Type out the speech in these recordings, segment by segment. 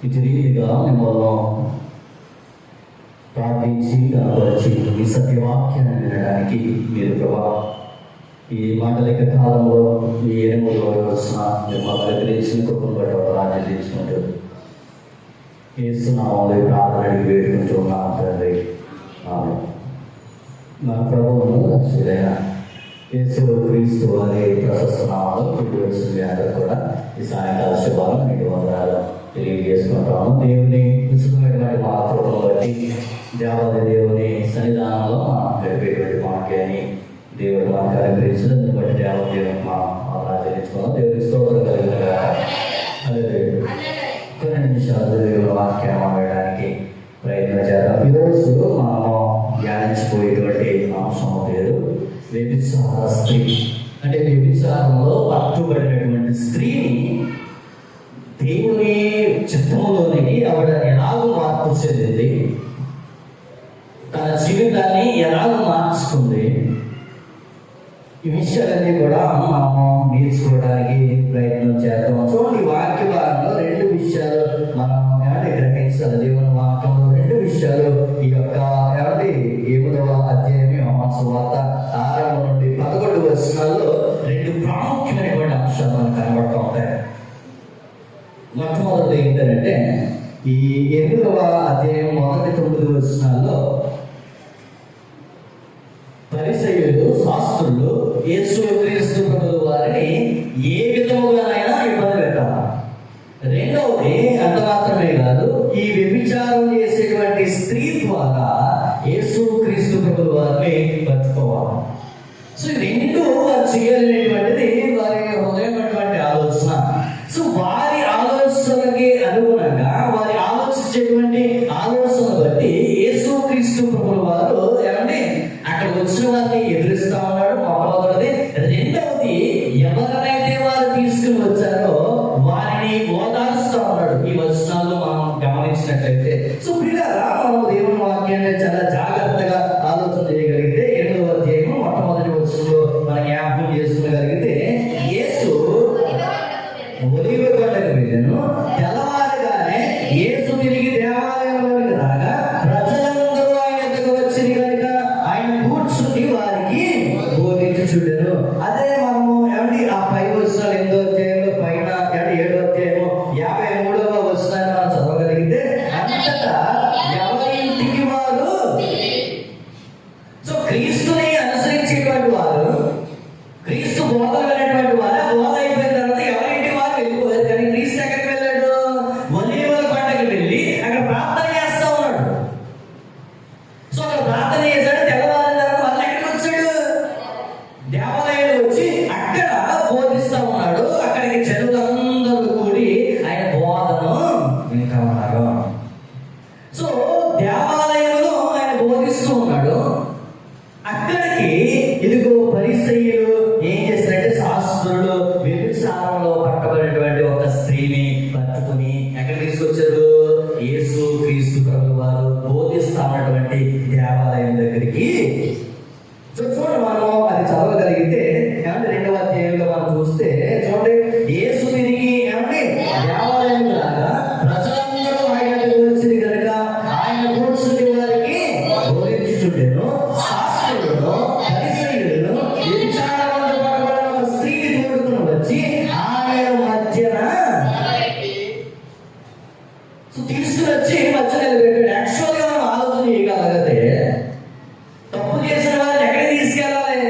ఇటు రీతిగా మిమ్మల్ని ప్రార్థించి కనపరిచి ఈ సత్యవాక్యాన్ని వినడానికి మీరు ప్రభా ఈ మాటలిక కాలంలో ఈ 8వ రోజున మిమ్మల్ని అనుగ్రహించిన కృపను బట్టి ప్రార్థించుకుంటూ యేసునామములో ప్రార్థన అడిగి వేడుకుంటూ ఉన్నాం తండ్రి. ఆమేన్. నా ప్రభువును రక్షకుడైన యేసు క్రీస్తు వారి ప్రశస్త నామాలు పుట్టి వచ్చిన మీ అందరూ కూడా ఈ సాయంకాల శుభాలను మీకు వందనాలు తెలియజేసుకుంటాము. దేవుని విసుమైనటువంటి మా కృపను బట్టి దేవాది దేవుని సన్నిధానంలో గడిపేటువంటి వాక్యాన్ని దేవుడు మనకు అనుగ్రహించినందుకు బట్టి దేవాది మా ఆరాధించుకున్నాం. దేవుని స్తోత్రం కలిగిన కొన్ని నిమిషాలు దేవుని వాక్యం వేయడానికి ప్రయత్నం చేద్దాం. ఈరోజు మనము ధ్యానించిపోయేటువంటి అంశం పేరు వ్యభిచార స్త్రీ. అంటే వ్యభిచారంలో పట్టుబడినటువంటి స్త్రీని దేవుని చిత్తములోనికి ఆవిడ ఎలాగో మార్పు చెందింది, తన జీవితాన్ని ఎలాగో మార్చుకుంది, ఈ విషయాలన్నీ కూడా మనము నేర్చుకోవడానికి ప్రయత్నం చేద్దాం. చూడండి, వాక్య భాగంలో 2 విషయాలు మనం గ్రహించాలి. దేవుని వాక్యంలో 2 విషయాలు ఈ యొక్క 8వ అధ్యాయం యోహాను సువార్త 6 నుండి 11 వచనాల్లో 2 ప్రాముఖ్యమైనటువంటి అంశాలు మనకు కనబడుతూ ఉంటాయి. మొట్టమొదటి ఏంటంటే ఈ 8వ అధ్యాయం మొదటి 9 వచనాల్లో పరిసయ్యులు శాస్త్రులు యేసు క్రీస్తు ప్రభువు వారిని ఏ విధముగానైనా ఇబ్బంది పెట్టాలి. రెండవది అంత మాత్రమే కాదు, ఈ వ్యభిచారం చేసేటువంటి స్త్రీ ద్వారా యేసు క్రీస్తు ప్రభువు వారిని పట్టుకోవాలి. సో ఈ 2 వారు చేయాలనేటువంటిది వారి హృదయమైనటువంటి ఆలోచన. సో వారి ఆలోచనకి అనుగుణంగా వారి ఆలోచించేటువంటి ఆలోచన బట్టి యేసు క్రీస్తు ప్రభువు వారు అక్కడ వచ్చిన వారిని ఎదురిస్తా ఉన్నాడు. మొట్టమొదటిది. రెండవది, ఎవరినైతే వారు తీసుకుని వచ్చారో వారిని ఓదార్చుతా ఉన్నాడు. ఈ వచనాల్లో మనం గమనించినట్లయితే సో పిల్లరా మనం దేవుని వాక్యాన్ని చాలా జాగ్రత్తగా ఆలోచన చేయగలిగితే 8వ అధ్యాయం మొట్టమొదటి వచనంలో మనం జ్ఞాపకం చేసుకోగలిగితే యేసు ఒలీవ కొండకు వెళ్ళాను. తెల్లవారుగానే యేసు తిరిగి దేవాలయంలోకి రాగా ప్రజలందరూ ఆయన ఎద్దకు వచ్చి కనుక ఆయన కూర్చుని వారికి బోధించుచుండెను. అదే మనము ఆ 5 వచనాలు 8వ అధ్యాయంలో పైన 7వ అధ్యాయము 53వ వచనాన్ని మనం చదవగలిగితే అంతటా ఎవరి ఇంటికి వారు, సో క్రీస్తుని అనుసరించేటువంటి వారు, క్రీస్తు బోధన అనేటువంటి వారు బోధ అయిపోయిన తర్వాత ఎవరింటి వారు వెళ్ళిపోయారు. కానీ క్రీస్తు ఎక్కడికి వెళ్ళాడు? ఒలీవల కొండకి వెళ్ళి అక్కడ ప్రార్థన చేస్తా ఉన్నాడు. సో అక్కడ ప్రార్థన చేశాడు. తెల్లవారిన తర్వాత మళ్ళీ ఎక్కడికి వచ్చాడు? దేవాలయానికి వచ్చి అక్కడ బోధిస్తా ఉన్నాడు. అక్కడికి జనులందరూ కూడి ఆయన బోధను వింటా ఉన్నారు. సో దేవాలయంలో ఆయన బోధిస్తూ ఉన్నాడు. అక్కడికి ఇదిగో పరిసయ్యులు ఏం చేస్తారంటే శాస్త్రులు వ్యభిచారంలో పట్టబడినటువంటి ఒక స్త్రీని పట్టుకుని ఎక్కడ తీసుకొచ్చారు? యేసు క్రీస్తు ప్రభువు వారు బోధిస్తా ఉన్నటువంటి దేవాలయం దగ్గరికి. చూడండి, మనం అది చదవగలిగితే 2వ అధ్యాయంలో మనం చూస్తే చూడండి, యేసు తిరిగి దేవాలయం లాగా ప్రజలందరూ ఆయన వచ్చి కనుక ఆయన కూర్చుని వారికి బోధించుచుండెను. శాస్త్రులను పరిసయ్యులను వ్యభిచారంలో పట్టబడిన ఒక స్త్రీని తోడుకుని వచ్చి ఆయన మధ్యన తీసుకుని వచ్చి మధ్య నిలబెట్టాడు. యాక్చువల్గా మనం ఆలోచన చేయగలిగితే తప్పు చేసిన వారిని ఎక్కడికి తీసుకెళ్ళాలి?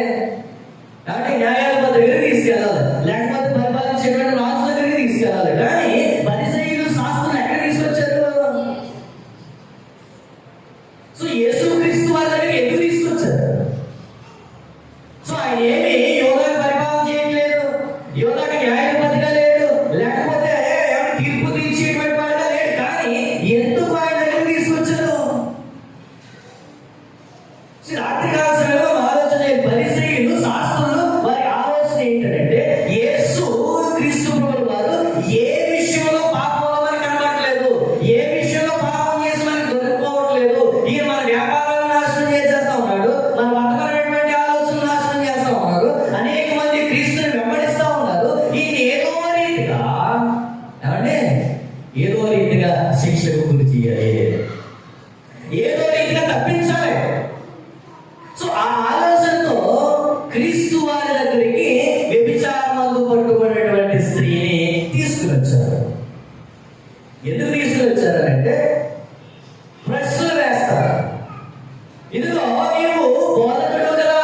న్యాయాధిపతి దగ్గరికి తీసుకెళ్ళాలి, లేకపోతే పరిపాలించేటువంటి రాజు దగ్గరికి తీసుకెళ్ళాలి. కానీ పరిసయ్యులు శాస్త్రులు ఎక్కడ తీసుకొచ్చారు? సో యేసు క్రీస్తు వారి దగ్గరికి ఎందుకు తీసుకొచ్చారు? సో ఆయన ఏమి యోధాకి పరిపాలన చేయట్లేదు, యోధాకి న్యాయాధిపతిగా లేడు, లేకపోతే తీర్పు తీర్చేటువంటి వాడిగా లేడు. కానీ ఎందుకు ఆయన దగ్గరికి తీసుకొచ్చారు? రాత్రికాల సమయంలో ఆలోచన పరిసయ్యులు శాస్త్రులు వారి ఆలోచన ఏంటంటే యేసు క్రీస్తు ప్రభువు వారు ఏ విషయంలో పాపంలో మనకు కనబడట్లేదు, ఏ విషయంలో పాపం చేసి మనకు దొరికిపోవట్లేదు. ఈయన మన వ్యాపారాలను నాశనం చేసేస్తా ఉన్నాడు, మన మతపరమైనటువంటి ఆలోచనలు నాశనం చేస్తా ఉన్నాడు, అనేక మంది క్రీస్తుని వెంబడిస్తా ఉన్నారు. ఈయన ఏదో రీతిగా ఏదో రీతిగా శిక్షకు గురి చేయాలి, ఏదో రీతిగా తప్పించాలి. సో ఆ ఆలోచనతో క్రీస్తు వారి దగ్గరికి వ్యభిచారమందు పట్టుబడినటువంటి స్త్రీని తీసుకుని వచ్చారు. ఎందుకు తీసుకుని వచ్చారంటే ప్రశ్నలు వేస్తారు. ఇదిగో నీవు బోధకుడు కదా,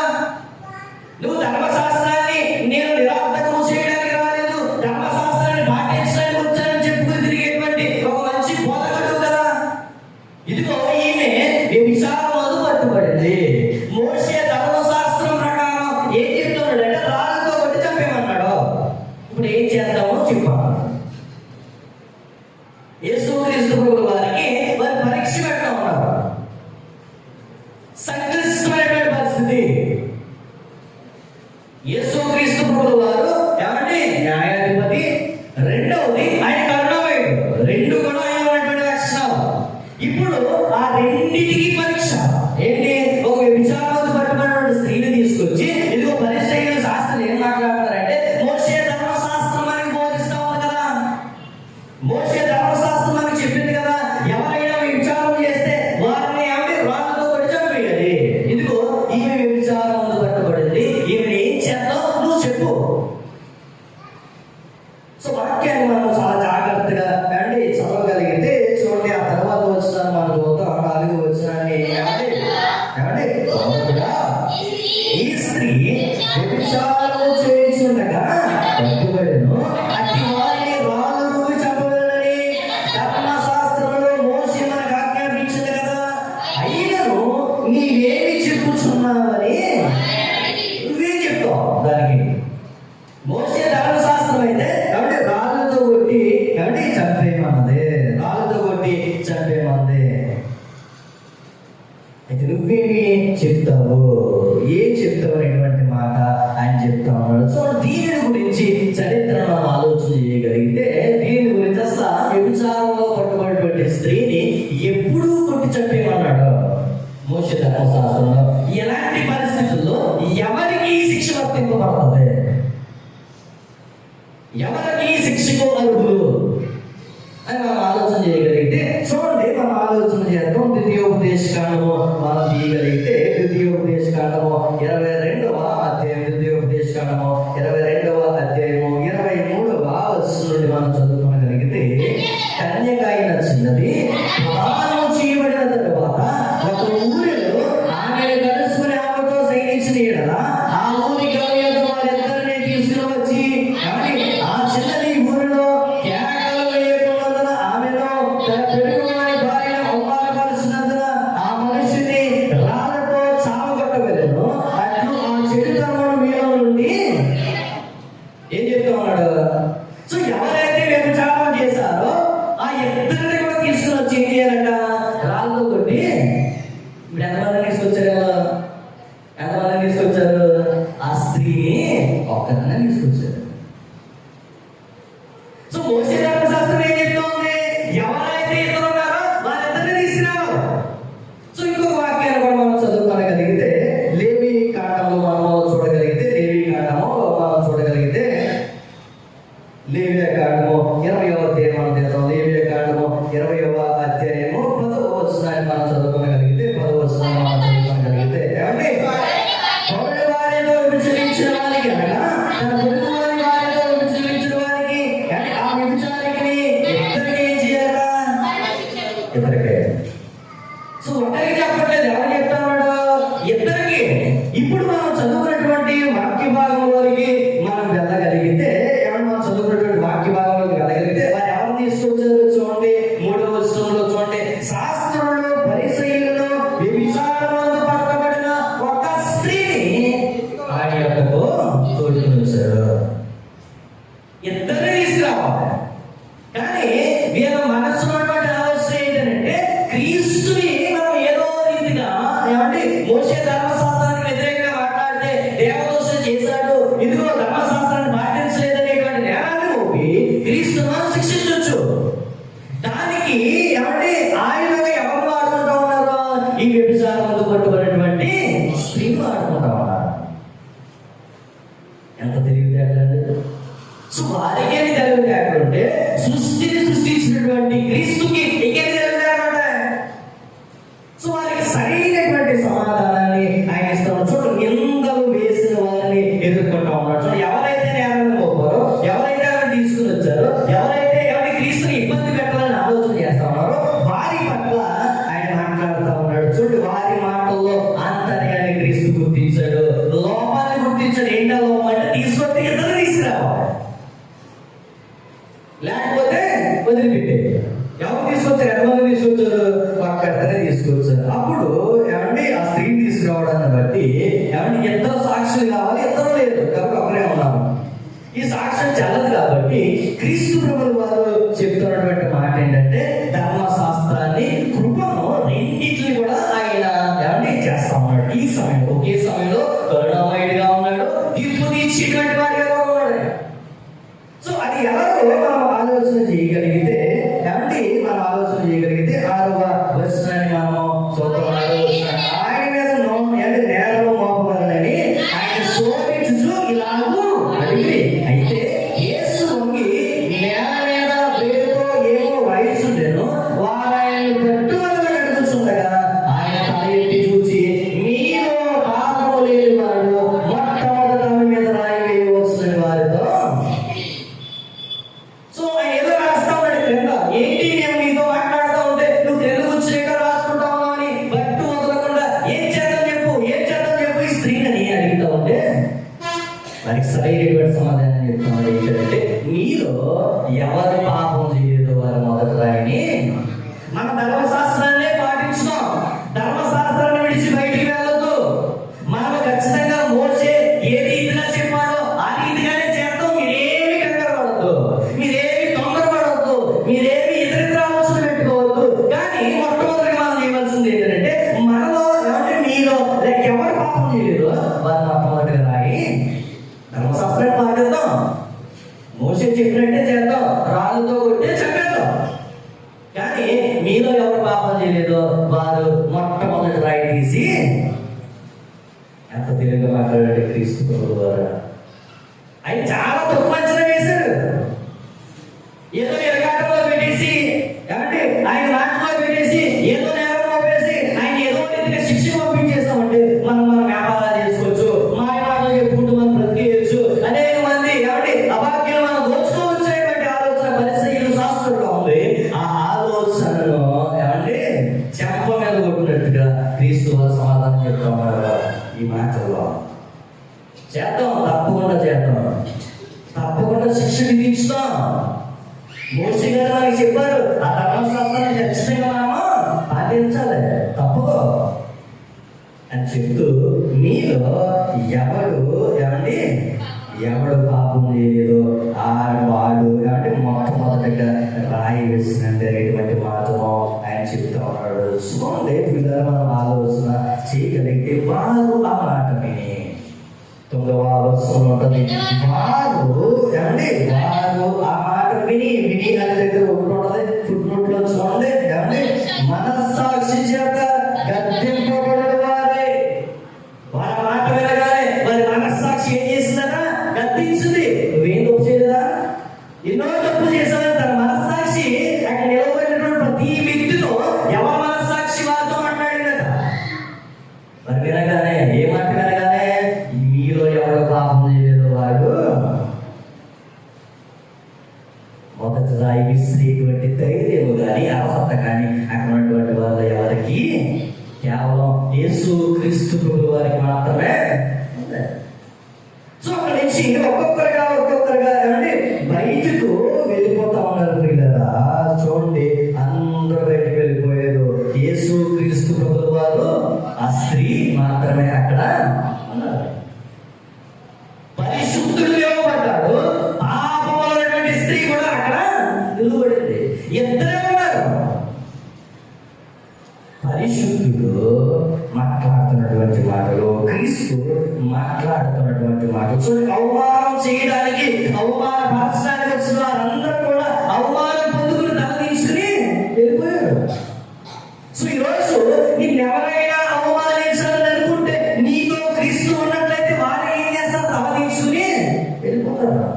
నువ్వు ధర్మశాస్త్రాన్ని నేను నిరార్థకము చేయడానికి రాలేదు, ధర్మశాస్త్రాన్ని పాటించడానికి వచ్చానని చెప్పుకుని తిరిగేటువంటి ఒక మంచి బోధకుడు కదా. ఇదిగో ఈమె వ్యభిచారమందు పట్టుబడింది. మోషే ధర్మశాస్త్రం ప్రకారం ఏం చెప్తున్నాడంటే రాళ్ళతో కొట్టి చంపేమన్నాడు. ఇప్పుడు ఏం చేద్దామో చెప్పాను. యేసుక్రీస్తు ప్రభువు వారికి వారి పరీక్ష పెట్టడం ఉన్నారు. సంక్లిష్టమైనటువంటి పరిస్థితి. యేసుక్రీస్తు ప్రభువు వారు ఏమంటే న్యాయాధిపతి, రెండవది ఆయన కరుణామయుడు, రెండు కూడా ఆయన ఉన్నటువంటి లక్షణాలు. ఇప్పుడు ఆ రెండింటికి పరీక్ష ఏంటి? ఒక వ్యభిచారమందు పట్టుబడినటువంటి స్త్రీని తీసుకొచ్చి ఇదిగో పరిసయ్యుల శాస్త్రం ఏం మాట్లాడతారంటే మోషే ధర్మశాస్త్రం అని బోధిస్తా ఉంది కదా, మోషే ధర్మశాస్త్రం అని చెప్పింది కదా, ఎవరైనా వ్యభిచారం చేస్తే వారిని ఏమంటే రాళ్ళతో కొట్టి చంపేయాలి. ఇదిగో ఈమె వ్యభిచారమందు పట్టుబడింది, ఈమెను ఏం చేద్దాం నువ్వు చెప్పు. సో వాక్యాన్ని మనం చాలా జాగ్రత్తగా అంటే చదవగలిగితే చూడండి. ఆ తర్వాత వచ్చిన మనం చూద్దాం. 4వ వచనాన్ని ఏమంటే ఈ స్త్రీ వ్యభిచారము చేయుచుండగా పట్టుబడెను, అట్టి వారిని రాళ్ళతో చంపవలెనని ధర్మశాస్త్రంలో మోషే మనకు ఆజ్ఞాపించింది కదా, అయినను నీవేమి చెప్పుచున్నావని నువ్వేం చెప్తావు దానికి? మోషే ధర్మశాస్త్రం అయితే కాబట్టి రాళ్ళతో కొట్టి కాబట్టి చంపేయమన్నది, రాళ్ళతో కొట్టి చంపేయమన్నది. అయితే నువ్వేమి చెప్తావు, ఏం చెప్తావు అనేటువంటి మాట ఆయన చెప్తా ఉన్నాడు. సో దీని గురించి చరిత్ర మనం ఆలోచన చేయగలిగితే దీని గురించి అసలు వ్యభిచారంలో పట్టుబడినటువంటి స్త్రీని ఎప్పుడూ కొట్టి చంపేయమన్నాడు మోషే ధర్మశాస్త్రంలో. ఎలాంటి పరిస్థితుల్లో ఎవరికి శిక్ష వర్తింపబడుతుంది, ఎవరికి శిక్షకు అర్హులు అని మనం ఆలోచన చేయగలిగితే చూడండి. మనం ఆలోచన చేద్దాం. ద్వితీయోపదేశకాండము మనం తీయగలిగితే ద్వితీయోపదేశకాండము 22వ అధ్యాయం, ద్వితీయోపదేశకాండము 22వ అధ్యాయము 23వ వచనం నుండి మనం చదువుకోగలిగితే, కన్యక అయిన చిన్నది ప్రదానం చేయబడిన తరువాత ఒక ఊరిలో ఆమెను కలుసుకుని ఆమెతో సైనించిన యెడల ఆ ఊరి గవ్యత వారిద్దరిని తీసుకుని వచ్చి ఆ చిన్నది ఊరిలో కేకలు వేయకున్నందున ఆమెలో తన పెరుగువాని భార్యను అవమానపరిచినందున ఆ మనిషిని రాళ్ళతో చావగొట్టవలెను. అట్లు ఆ చెడుతనమును మీలో నుండి ఏం చెప్తా ఉన్నాడు? సో ఎవరైతే వ్యభిచారం చేశారో ఆ ఇద్దరిని కూడా తీసుకుని వచ్చి ఏం చేయాలంట? రాళ్ళతో కొట్టి. ఇప్పుడు ఎంతమందిని తీసుకొచ్చారు? ఎంతమందిని తీసుకొచ్చారు? ఆ స్త్రీని ఒక్కదాన్ని తీసుకొచ్చారు. సో మోషే ధర్మశాస్త్రం ఏం చెప్తోంది? ఎవరైతే ఇద్దరు ఉన్నారో వారిద్దరిని తీసుకురావాలి. సో ఇంకొక వాక్యాన్ని కూడా మనం చదువుకోగలిగితే లేవి కాండము మనం చూడగలిగితే లేవి కాండము 20వ అధ్యాయం మనం చేద్దాం. లేవి కాండము 20వ అధ్యాయము 10వ వచనాన్ని మనం చదువుకోగలిగితే 10వ వచనాన్ని మనం చదువుకోగలిగితే ఏమండి? పొరుగు వారితో విచరించిన వారికి అనగా తన పొరుగు వారి వారితో విచరించిన వారికి ఆ వ్యభిచారికిని ఇద్దరికి ఏం చేయాలా? ఇద్దరికే. సో ఒకరికి చెప్పట్లేదు, ఎవరు చెప్తాడు? ఇద్దరికి. ఇప్పుడు మనం చదువుకున్నటువంటి వాక్య భాగంలోనికి మనం వెళ్ళగలిగితే మనం చదువుకున్నటువంటి వాక్య భాగంలోకి వెళ్ళగలిగితే వారు ఎవరు తీసుకొచ్చారు చూడండి. 3వ వచనంలో చూడండి. శాస్త్రులు పరిసయ్యులు వ్యభిచారమందు పట్టబడిన ఒక స్త్రీని ఆయన యొక్కకు తోడుకుని వచ్చారు. ఇద్దరిని తీసుకురావాలి. కానీ వీళ్ళ మనసులో ఉన్నటువంటి ఆలోచన ఏంటంటే క్రీస్తుని మనం ఏదో రీతిగా ఏమంటే మోషే ధర్మశాస్త్రానికి వ్యతిరేకంగా మాట్లాడితే దేవదోషం చేశాడు, ఇదిగో ధర్మశాస్త్రాన్ని పాటించలేదనేటువంటి నేరాన్ని మోపి క్రీస్తును మనం శిక్షించవచ్చు. దానికి ఏమంటే ఆయనగా ఎవరు ఆడుకుంటా ఉన్నారో ఈ వ్యభిచారంతో పట్టుబడినటువంటి స్త్రీలు ఆడుకుంటా ఉన్నారు. ఎంత తెలివితేటండి! సో వారికి తెలివితేటలుంటే సృష్టిని సృష్టించినటువంటి ఎవరు తీసుకొచ్చారు? ఎంతమంది తీసుకొచ్చారు? ఒక్కరితోనే తీసుకొచ్చారు. అప్పుడు ఏమండి ఆ స్త్రీని తీసుకురావడాన్ని బట్టి ఏమండి ఇద్దరు సాక్షులు కావాలి, ఇద్దరు లేదు కాబట్టి ఒకరే ఉన్నారు. ఈ సాక్ష్యం చెల్లదు కాబట్టి క్రీస్తు ప్రభువు వారు చెప్తున్నటువంటి మాట ఏంటంటే ధర్మశాస్త్రాన్ని, కృపను రెండింటిని కూడా ఆయన ఏమండి చేస్తా ఉన్నాడు. ఈ సమయంలో ఒకే సమయంలో కరుణామయుడిగా ఉన్నాడు, తీర్పు తీర్చేటువంటి వాడిగా కూడా ఉన్నాడు. సో అది ఎలాగో మనం ఆలోచన చేయగలిగితే ఏమండి, మనం ఆలోచన చేయగలిగితే 6వ వచనాన్ని మనము చూద్దాం. ఆయన మీద నేలలో మోపబడని ఆయన శోభించు ఇలాగూ అడిగి, అయితే యేసు వంగి నేల మీద పేరుతో ఏమో వయసుండెను, వారు ఆయన పట్టుదల కడుగుతుండగా ఆయన తల ఎత్తి చూసి, మీలో పాపము లేని వాడు మొట్టమొదట ఆమె మీద రాయి వేయవలసిన వారితో. సో ఆయన ఏదో రాస్తా ఉన్నాడు క్రింద. ఏంటి నేను నీతో మాట్లాడుతూ ఉంటే నువ్వు తెలుగు వచ్చినాక రాసుకుంటావు అని బట్టు వదలకుండా ఏం చేద్దాం చెప్పు, ఏం చేద్దాం చెప్పు ఈ స్త్రీని అడుగుతా ఉంటే వారికి సరైనటువంటి సమాధానం చెప్తున్నాడు. ఏంటంటే మీలో ఎవరి పాపం చేయలేదు వారు మొదట రాయని. మన ధర్మశాస్త్రాన్నే పాటించుతాం, ధర్మశాస్త్రాన్ని విడిచి బయటికి వెళ్ళొద్దు. మనం ఖచ్చితంగా మోసే ఏ రీతిగా చెప్పాడో ఆ రీతిగానే చేద్దాం. మీరేమి కంగారు పడద్దు, మీరేమి తొందరపడవద్దు, మీరేమి ఇతర ఆలోచన పెట్టుకోవద్దు. కానీ మొట్టమొదటిగా మనం చేయవలసింది ఏంటంటే మనలో ఏమంటే మీలో ఎవరు పాపం చేయలేదు వారు మొట్టమొదటిగా రాయి. ధర్మశాస్త్రాన్ని పాటిద్దాం, మోసే చెప్పినట్టే చేద్దాం, రాళ్ళతో కొట్టే చంపేద్దాం. కానీ మీలో ఎవరు పాపం చేయలేదో వారు మొట్టమొదటి రాయి తీసి. ఎంత తెలివిగా మాట్లాడాడు క్రీస్తు ప్రభువు వారు. ఆయన చాలా తక్కువ అంచనా వేశారు. ఏదో ఎరగాటంలో పెట్టేసి ఏమంటే ఆయన నాటంలో పెట్టేసి ఏదో నేరం మోపేసి ఆయన ఏదో రీతిగా శిక్ష పంపించేస్తామంటే మనం వ్యాపారాలు చేసుకోవచ్చు, మాయ మాటలు చెప్పుకుంటూ మనం బ్రతికేయచ్చు. అనేక మంది ఏమంటే అభాగ్యం మనం దోచుకోవచ్చేటువంటి ఆలోచన పరిస్థితులు శాస్త్రంలో ఉంది. ఆ ఆలోచనను ఏమంటే చెంప మీద కొట్టినట్టుగా క్రీస్తు వారు సమాధానం చెప్తా ఉన్నారు. ఈ మాటల్లో చేద్దాం, తప్పకుండా చేద్దాం, తప్పకుండా శిక్ష విధించుతాం. మోసే గారు మనకి చెప్పారు ఆ ధర్మశాస్త్రాన్ని ఖచ్చితంగా మనము పాటించాలి, తప్పదు అని చెప్తూ మీలో ఎవడు ఏమండి ఎవడు పాపం చేయలేదో వాడు ఏమంటే మొట్టమొదటిగా రాయి వేసినంటే ఎటువంటి మాటమో ఆయన చెప్తా ఉన్నాడు. చూడండి పిల్లలు మనం ఆలోచన చేయగలిగితే వారు ఆ మాట విని 9వ వచనంలో ఉంటుంది. వారు ఏమండి వారు ఆ మాట విని అనే దగ్గర ఉంటుంది ఫుట్ నోట్ లో చూడండి. ఏమండి మనస్సాక్షి చేత గద్దింపబడిన వారే. వారి మాట వినగానే వారి మనస్సాక్షి ఏం చేసిందట? గద్దించింది. నువ్వేం తప్పు చేయలేదా? ఎన్నో తప్పు చేశావు. తన మనస్సాక్షి అక్కడ నిలబడినటువంటి ప్రతి వ్యక్తితో ఎవరి మనస్సాక్షి వారితో మాట్లాడిందట. మరి వినగానే ఏ మాట వినగానే మీలో ఎవరు పాపం చేయలేదు వాడు మొదటి రాయి విసిరేటువంటి ధైర్యం కానీ అర్హత కానీ అక్కడ ఉన్నటువంటి వాళ్ళ ఎవరికి కేవలం యేసు క్రీస్తు ప్రభువు వారికి మాత్రమే. సో అక్కడ నుంచి ఒక్కొక్కరుగా ఏమంటే బయటకు వెళ్ళిపోతా ఉన్నారు పిల్లరా. చూడండి అందరూ బయటకు వెళ్ళిపోయారు. యేసు క్రీస్తు ప్రభువు వారు ఆ స్త్రీ మాత్రమే అక్కడ ఉన్నారు. పరిశుద్ధుడు ఇవ్వబడ్డాడు, పాపమైనటువంటి స్త్రీ కూడా అక్కడ నిలబడింది. ఇద్దరే ఉన్నారు. పరిశుద్ధుడు మాట్లాడుతున్నటువంటి మాటలు, క్రీస్తు మాట్లాడుతున్నటువంటి మాటలు. చూడండి, అవమానం చేయడానికి అవమానపరచడానికి వచ్చిన వారందరూ కూడా అవమానం పొందుకుని తల తీసుకుని వెళ్ళిపోయారు. సో ఈరోజు నిన్ను ఎవరైనా అవమానించాలని అనుకుంటే నీతో క్రీస్తు ఉన్నట్లయితే వారు ఏం చేస్తారు? తల తీసుకుని వెళ్ళిపోతారు.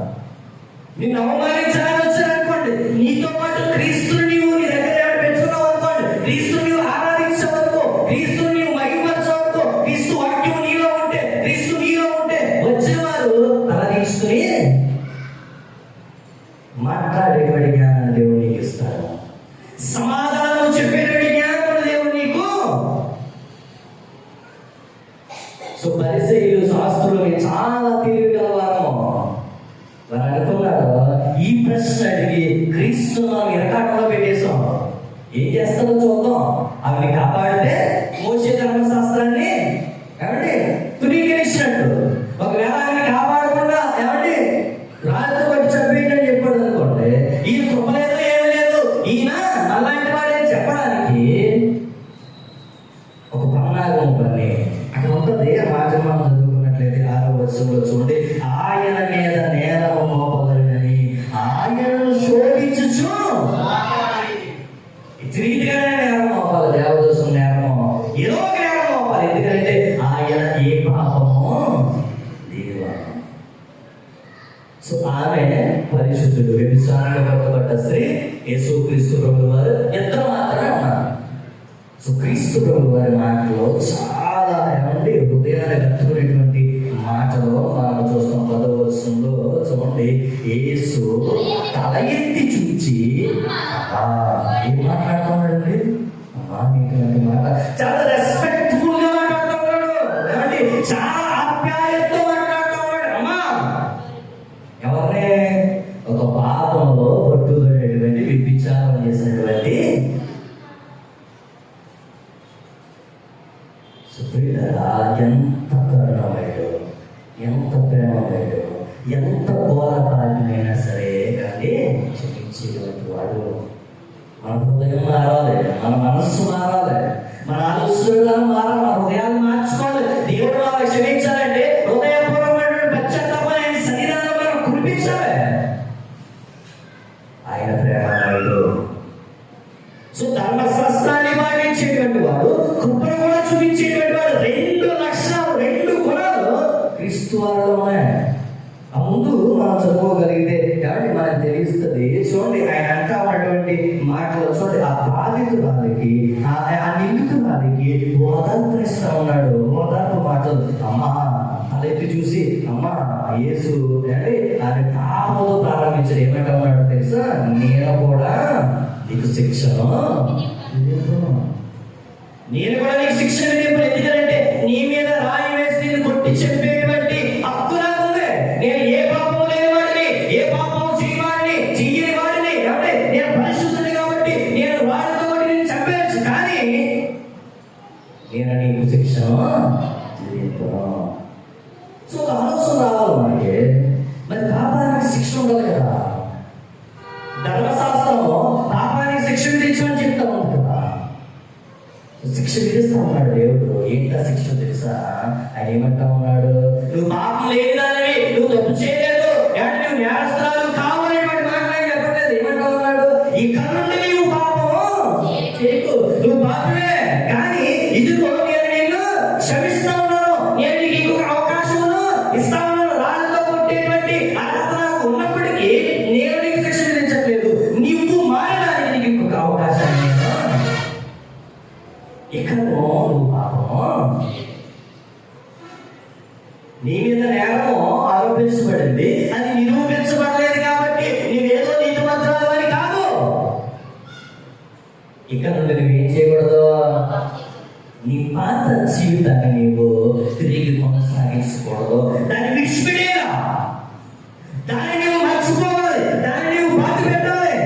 నిన్ను అవమానించాలని వచ్చారనుకోండి, నీతో పాటు క్రీస్తుని నీవు నీ దగ్గర పెంచుకున్నావు అనుకోండి, క్రీస్తుని నీవు ఆరాధించవనుకో, క్రీస్తుని నీవు మహిమపరచవనుకో, క్రీస్తు వాక్యం నీలో ఉంటే, క్రీస్తు నీలో ఉంటే వచ్చిన వారు తల తీసుకుని మాట్లాడేటువంటి జ్ఞానం దేవుని ఏం చేస్తారో చూద్దాం. ఆవిడ కాపాడితే మోషే ధర్మశాస్త్రాన్ని ఏమండి తునీకరించినట్టు. ఒకవేళ ఆవిడ కాపాడకుండా ఏమండి రాజుతో బట్టి చంపేయని చెప్పాడు అనుకోండి, ఈయన కృప లేదు ఏమీ లేదు, ఈయన అలాంటి వాడే చెప్పడానికి ఒక పన్నాగం పని అక్కడ ఉంటుంది. రాజమానం చదువుకున్నట్లయితే 6వ వచనంలో చూడండి, ఆయన మీద నేరము మోపవలెనని ఆయనను శోధించుచు రీతిగానే నేరం మోపాలి. దేవదోషం నేరము ఏదో ఒక నేరం మోపాలి. ఎందుకంటే ఆయన ఏ పాపమో దేవా. సో ఆమె పరిశుద్ధుడు, వ్యభిచారంలో పట్టబడ్డ స్త్రీ, యేసుక్రీస్తు ప్రభువు వారు ఇద్దరు మాత్రమే ఉన్నారు. సో క్రీస్తు ప్రభువు వారి మాటలో చాలా ఏమంటే హృదయాన్ని కట్టుకునేటువంటి మాటలో మనం చూస్తాం. 10వ వచనంలో చూడండి, యేసు తల ఎత్తి చూచి ఏం మాట్లాడుతున్నాడండి? నీకు మాట చాలా రెస్పెక్ట్ఫుల్ గా మాట్లాడుతున్నాడు, ఏమండి చాలా ఆప్యాయతతో మాట్లాడుతున్నాడు. అమ్మా ఎవరినే ఒక పాపంలో పట్టుదలైనటువంటి వ్యభిచారం చేసినటువంటి ఎంత కరుణమయ్యో, ఎంత ప్రేమమయ్యో, ఎంత ఘోరకార్యమైనా సరే కానీ క్షమించేటువంటి వాడు. మన హృదయం మారాలి, మన మనస్సు మారాలి, మన ఆలోచనలు మారాలి, మన హృదయాలు మార్చుకోవాలి. దేవుడు మనం క్షమించాలంటే హృదయపూర్వకమైన పశ్చాత్తాపం ఆయన సన్నిధానంలో మనం కురిపించాలి. ఆయన ప్రేమమయ్యో. సో ధర్మశాస్త్రాన్ని పాటించేటువంటి వాడు, కృపను కూడా చూపించేటువంటి వాడు, 2 లక్షణాలు, 2 గుణాలు క్రీస్తు వారిలో ఉన్నాయి. ఆ ముందు మనం చదువుకోగలిగితే కాబట్టి మనకు తెలుస్తుంది. చూడండి ఆయన అంటా ఉన్నటువంటి మాటలు చూడండి, ఆ బాధితురాలికి, ఆ నిందితురాలికి ఓదార్పునిస్తా ఉన్నాడు. ఓదార్పు మాటలు, అమ్మా అదైతే చూసి అమ్మా యేసు అంటే ఆయన పాపంతో ప్రారంభించాడు. ఏమంటా ఉన్నాడు తెలుసా? నేను కూడా నీకు శిక్షను, నేను కూడా నీకు శిక్షణ విధింపు. ఎందుకంటే నీ మీద రాయి వేసి నేను కొట్టి చెప్పేటువంటి హక్కు నాకు ఉంది. నేను ఏ పాపం లేని వాడిని, ఏ పాపం చెయ్యని వాడిని, అంటే నేను పరిశుద్ధుని కాబట్టి నేను వాడితో నేను చంపేయచ్చు. కానీ నేను నీకు శిక్షను విధింపును. సో ఒక ఆలోచన రావాలి మనకి. మరి పాపానికి శిక్ష ఉండాలి కదా. ధర్మశాస్త్రము పాపానికి శిక్ష విధించమని చెప్తా ఉంది కదా. శిక్ష విధిస్తా ఉన్నాడు దేవుడు. ఏంటా శిక్ష తెలుసా? ఆయన ఏమంటా ఉన్నాడు? నువ్వు పాపం లేనిదానివి, నువ్వు తప్పు చేయలేదు, అంటే నువ్వు నేరస్తురాలు కావాలనేటువంటి మాట చెప్పట్లేదు. ఏమంటా ఉన్నాడు? ఈ కన్నుండి నీవు పాపం చేయకు, నువ్వు పాపమే, కానీ ఇదిగో నేను నిన్ను క్షమిస్తా ఉన్నాను, నేను నీకు ఇంకొక అవకాశమును ఇస్తా ఉన్నాను. రాళ్ళతో కొట్టేటువంటి అర్హత నాకు ఉన్నప్పటికీ నేను నీకు శిక్ష విధించట్లేదు, నీవు మారడానికి నీకు ఇంకొక అవకాశం ఇక నువ్వు పాపం నీ మీద నేరము ఆరోపించబడింది, అది నిరూపించబడలేదు కాబట్టి నీవేదో నీతిమంతురాలు అని కాదు. ఇక నుండి నువ్వేం చేయకూడదు? నీ పాత జీవితాన్ని నీవు తిరిగి కొనసాగించకూడదు. దాన్ని విడిచిపెట్టేలా, దాన్ని నీవు మర్చిపోవాలి, దాన్ని నీవు బాధ పెట్టాలి.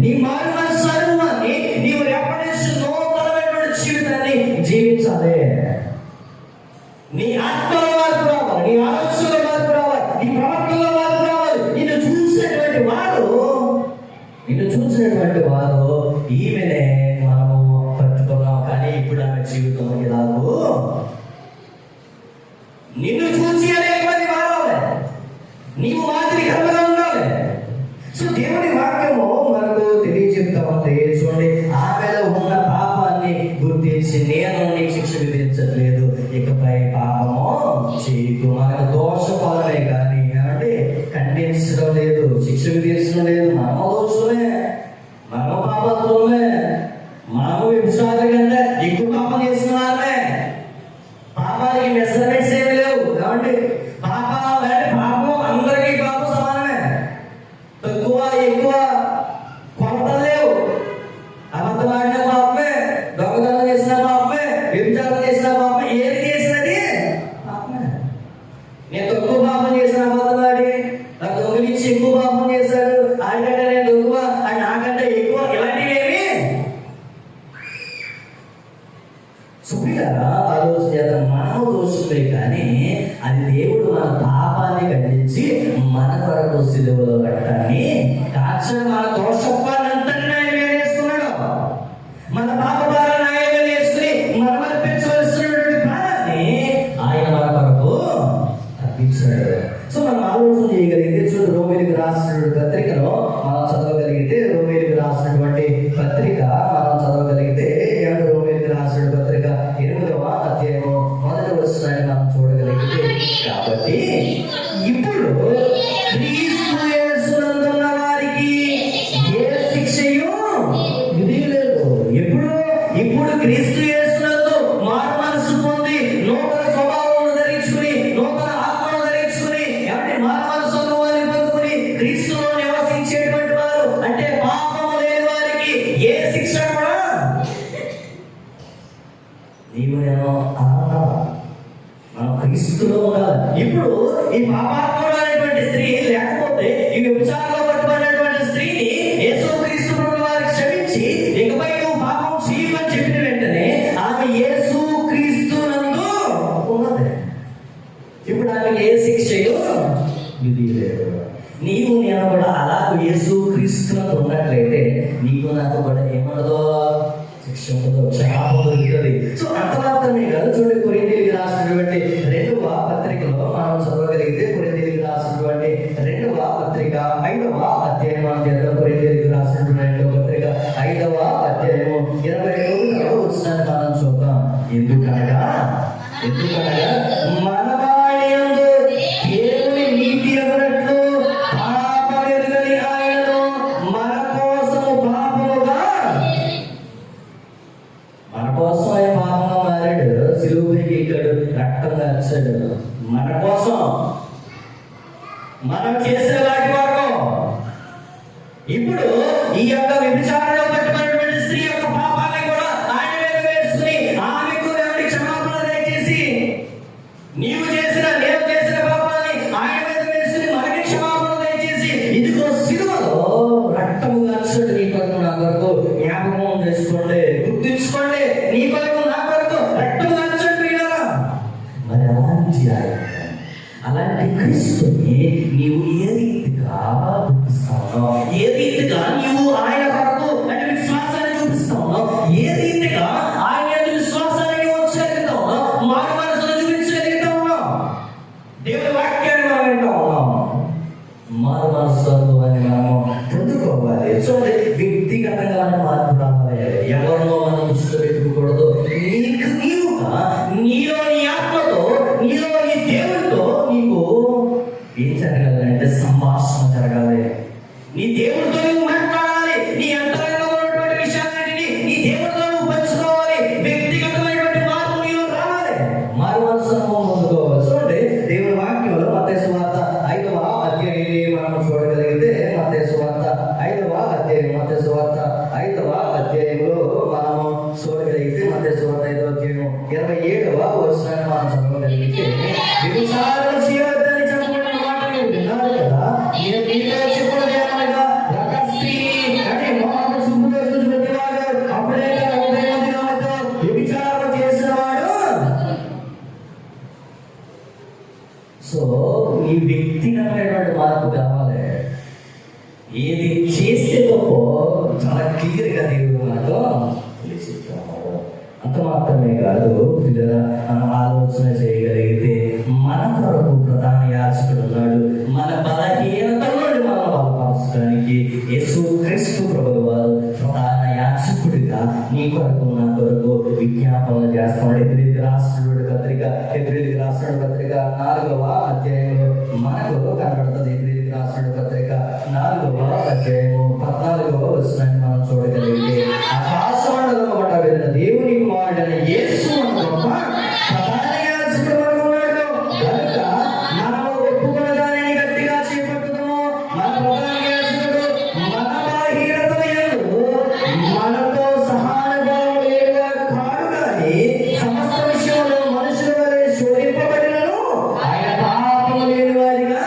నీ మారు మనసు అనుభవాన్ని నీవు రేపటి నుంచి నూతనమైనటువంటి జీవితాన్ని జీవించాలి. నీ ఆత్మలో మార్పు రావాలి, నీ ఆలోచనలో మార్పు రావాలి, నీ ప్రవర్తనలో మార్పు రావాలి. నిన్ను చూసినటువంటి వారు ఈమెనే మనము పట్టుకున్నాం, కానీ ఇప్పుడు ఆమె జీవితం ఇలాగూ నిన్ను చూసి అనేక మంది మారాలి, నీవు మాదిరికరంగా ఉండాలి. సో దేవుని వాక్యము మనకు తెలియజెప్తా ఉంది. చూడండి, ఆమెలో ఉన్న పాపాన్ని గుర్తించి నేను నీకు శిక్ష విధించట్లేదు, ఇకపై పాపము చేయకు. మనకు దోషపాలమే కానీ అంటే ఖండించడం లేదు, శిక్ష విధించడం లేదు. మనము దోషమే, మనము పాపత్వమే, మనము విభాగం కంటే ఎక్కువ పాపం చేసిన వారమే. పాపానికి మెజర్మెంట్స్ ఏమి లేవు కాబట్టి పాపం అందరికీ పాపం సమానమే, తక్కువ ఎక్కువ కొలతలు లేవు. అబద్ధమాడిన పాపమే, దొంగతనం చేసిన పాపమే, వ్యభిచారం చేసిన పాపమే, ఏది చేసినది పాపమే. విషయమే, కానీ అది దేవుడు మన పాపాన్ని ఖండించి మన కొరకు సిలువలో రక్తాన్ని కాచిన మన దోషత్వాన్ని అంతటిని ఆయన వేసుకున్నాడు. మన పాప భారాన్ని ఆయన వేసుకుని మరమర్పించవలసినటువంటి ప్రాణాన్ని ఆయన మన కొరకు అర్పించాడు. సో మనం ఆలోచన చేయగలిగితే, చూడు రోమీయులకు రాసినటువంటి పత్రికలో మనం చదవగలిగితే, రోమీయులకు రాసినటువంటి పత్రిక మనం చదవగలిగితే, రోమీయులకు రాసిన పత్రిక 8వ అధ్యాయము 1వ వచనాన్ని మనం చూడగలిగితే, కాబట్టి ఇప్పుడు క్రీస్తు యేసునందున్న వారికి ఏ శిక్షయు విధి లేదు. ఇప్పుడు క్రీస్తు యేసునందు మారు మనసు పొంది నూతన స్వభావం ధరించుకుని, నూతన ఆత్మను ధరించుకుని, అంటే మారు మనసు పొందుకుని క్రీస్తులో నివసించేటువంటి వారు, అంటే పాపము లేని వారికి ఏ శిక్ష కూడా నీవు నేను మనం క్రీస్తులో ఉండాలి. ఇప్పుడు ఈ పాపాత్ముడు అనేటువంటి స్త్రీ, లేకపోతే ఈ వ్యభిచారంలో పట్టుబడినటువంటి స్త్రీని యేసుక్రీస్తు వారికి క్షమించి ఇకపై నువ్వు పాపం చేయమని చెప్పిన వెంటనే ఆమె యేసుక్రీస్తునందు ఉన్నది. ఇప్పుడు ఆమెకి ఏ శిక్షయో విధి లేదు. నీవు నేను కూడా అలాగ యేసుక్రీస్తునందు ఉన్నట్లయితే నీకు నాకు కూడా ఏమన్నదో శిక్ష ఉండదు, క్షమాపణ దొరుకుతుంది. సో అంత మాత్రమే కాదు, చూడండి కొరింథీయులకు రాసినటువంటి 2వ పత్రికలో మనం చదవగలిగితే, కొరింథీయులకు రాసినటువంటి 2వ పత్రిక 5వ అధ్యాయం కొరింథీయులకు రాసినటువంటి 2వ పత్రిక 5వ అధ్యాయము 21వ వచనాన్ని మనం చూద్దాం. ఎందుకనగా మన వారి యందు దేవుని నీతి అన్నట్లు పాపమెరుగని ఆయనను మన కోసము పాపముగా, మన కోసం ఆయన పాపంగా మారాడు, సిలువకి ఎక్కాడు, రక్తం కార్చాడు మన కోసం, మనం చేసిన వాటి వరకు. ఇప్పుడు ఈ యొక్క వ్యభిచారంలో పట్టుబడినటువంటి స్త్రీ యొక్క పాపాన్ని కూడా ఆయన మీద వేసుకుని ఆమెకు దేవుని క్షమాపణ దయచేసి, నీవు చేసిన నేను చేసిన పాపాన్ని ఆయన మీద వేసుకుని మనకి క్షమాపణ దయచేసి, ఇదిగో సిలువలో రక్తము కార్చాడు నీ కొరకు నా కొరకు. జ్ఞాపకం చేసుకోండి, గుర్తుంచుకోండి, నీ కొరకు నా కొరకు రక్తము కార్చాడు వీళ్ళరా. మరి అలాంటి క్రీస్తుని నీవు ఏ రీతిగా చూపిస్తావు, ఏ రీతిగా నీవు ఆయన కొరకు అంటే విశ్వాసాన్ని చూపిస్తావు, ఏ రీతిగా ఆయన విశ్వాసాన్ని వచ్చగలుగుతావు, మారు మనసును చూపించగలుగుతావు. దేవుని వాక్యాన్ని మనం వింటా ఉన్నాం, మారు మనసు అని మనము పొందుకోవాలి. చూడండి, వ్యక్తిగతంగా మార్పు రావాలి. ఎవరినో మనం దృష్టిలో పెట్టుకోకూడదు. నీకు నీవుగా, నీలో నీ ఆత్మతో, నీలో నీ దేవుడితో నీకు ఏం జరగాలి అంటే సంభాషణ జరగాలి. నీ దేవుడితో నువ్వు మాట్లాడాలి. నీ అంతరంగంలో ఉన్నటువంటి విషయాలన్నింటినీ నీ దేవుడితో నువ్వు పంచుకోవాలి. వ్యక్తిగతమైనటువంటి మార్పు నీలో రావాలి, మారు మనసు పొందుకోవాలి. చూడండి, దేవుని వాక్యంలో మత్తయి సువార్త 5వ అధ్యాయాన్ని మనం చూడగలిగితే, మత్తయి సువార్త 5వ అధ్యాయంలో మనము చూడగలిగితే, మత్తయి సువార్త 5వ అధ్యాయం 27వ వచనాన్ని మనం చదవగలిగితే, వ్యభిచారం చేయవద్దని చెప్పబడిన మాటలు విన్నారు కదా, నేను మీతో చెప్పినది ఏమనగా, ఒక స్త్రీ అంటే మోహన శుభ్రంగా చూసి ప్రతివాడు అప్పుడే వ్యభిచారం చేసిన వాడు. సో ఈ వ్యక్తిగతమైనటువంటి మార్పు కావాలి. ఏది చేస్తే గొప్ప చాలా క్లియర్గా దేవుడు మనతో తెలిసిస్తాము. అంత మాత్రమే కాదు, మనం ఆలోచన చేయగలిగితే మన కొరకు ప్రధాన యాజకుడు ఉన్నాడు. మన బలహీనతల నుండి మనం బలపరచడానికి యేసుక్రీస్తు ప్రభువు వారు ప్రధాన యాజకుడిగా నీ కొరకు నా కొరకు విజ్ఞాపన చేస్తాడు. ఎబ్రీయులకు రాసినటువంటి పత్రిక 4వ అధ్యాయంలో మనకు కనబడుతుంది. ఎబ్రీయులకు రాసిన పత్రిక 4వ అధ్యాయము 14వ వచనాన్ని మనం చూడగలిగితే, ఆకాశమండలము పట్ల వెళ్ళిన దేవుని కుమారుడైన యేసు గొప్ప ప్రధాన యాజకుడు మనకు ఉన్నాడు. కనుక మనము ఒప్పుకొనగానే గట్టిగా చేపట్టుదాము. మన ప్రధాన యాజకుడు మన బలహీనతల యందు మనతో సహానుభావం లేనివాడు కాడు గాని, సమస్త విషయంలో మనుషుల వలె శోధింపబడినను ఆయన పాపము లేనివాడిగా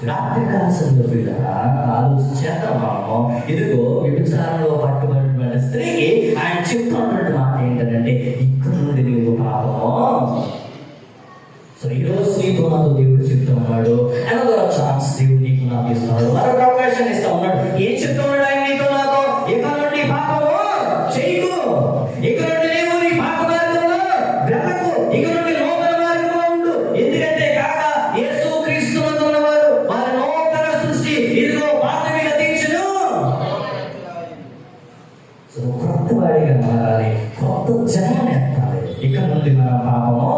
రాత్రి కాలంలో పిల్లరా ఆలోచించేద్దాము. ఇదిగో వ్యభిచారంలో పట్టుబడిన స్త్రీకి ఆయన చెప్తున్నటువంటి మాట ఏంటంటే, ఇక్కడ నుండి నీవు పాపము. సో ఈరోజు నీకు నాతో దేవుడు చెప్తూ ఉన్నాడు, అనదర్ ఛాన్స్ దేవుడు నీకు నాకు ఇస్తున్నాడు, మరొక అవకాశం ఇస్తా ఉన్నాడు. ఏం చెప్తూ ఉన్నాడు ఆయన నీతో నాతో? ఇక నుండి పాపము చేయకు, ఇక నుండి నీవు నీ పాప మార్గంలో వెళ్ళకు, ఇక నుండి నూతన మార్గంలో ఉండు. ఎందుకంటే కాక యేసు క్రీస్తు నందు ఉన్నవారు వారి నూతన సృష్టి, ఇదిగో పాతవి గతించును. సో క్రొత్త వాడిగా మారాలి, క్రొత్త జన్మని ఎత్తాలి. ఇక నుండి మన పాపము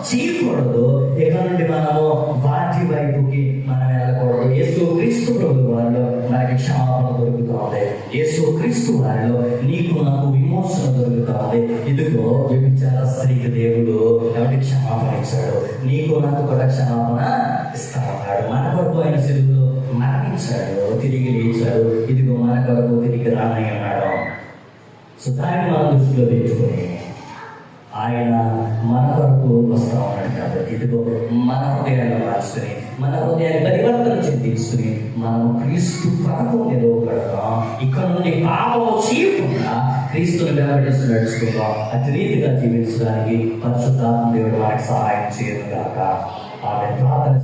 చేయకూడదు, ఇక నుండి మనము వాటి వైపుకి మనం వెళ్ళకూడదు. యేసు క్రీస్తు ప్రభు వారిలో మనకి క్షమాపణ దొరుకుతుంది, యేసు క్రీస్తు వారిలో నీకు నాకు విమోచన దొరుకుతుంది. ఇదిగో వ్యభిచార స్త్రీకి దేవుడు ఎవరికి క్షమాపణ ఇచ్చాడు, నీకు నాకు కూడా క్షమాపణ ఇస్తా ఉన్నాడు. మన కొరకు ఆయన శిలువలో మరణించాడు, తిరిగి లేచాడు, ఇదిగో మన కొరకు తిరిగి రానై ఉన్నాడు. సో దాన్ని మనం దృష్టిలో పెట్టుకుని ఆయన మన కొరకు వస్తా ఉన్నాడు కాబట్టి ఇదిగో మన హృదయాన్ని మార్చుకుని, మన హృదయాన్ని పరివర్తన చెందించుకుని మనం క్రీస్తు కొరకు నిలవబడతాం. ఇక్కడ నుండి పాపం చేయకుండా క్రీస్తుని వెంబడిస్తూ నడుచుకుందాం. అతి రీతిగా జీవించడానికి పరిశుద్ధాత్మ దేవుడు మనకి సహాయం చేయను గాక. ఆమె ప్రార్థన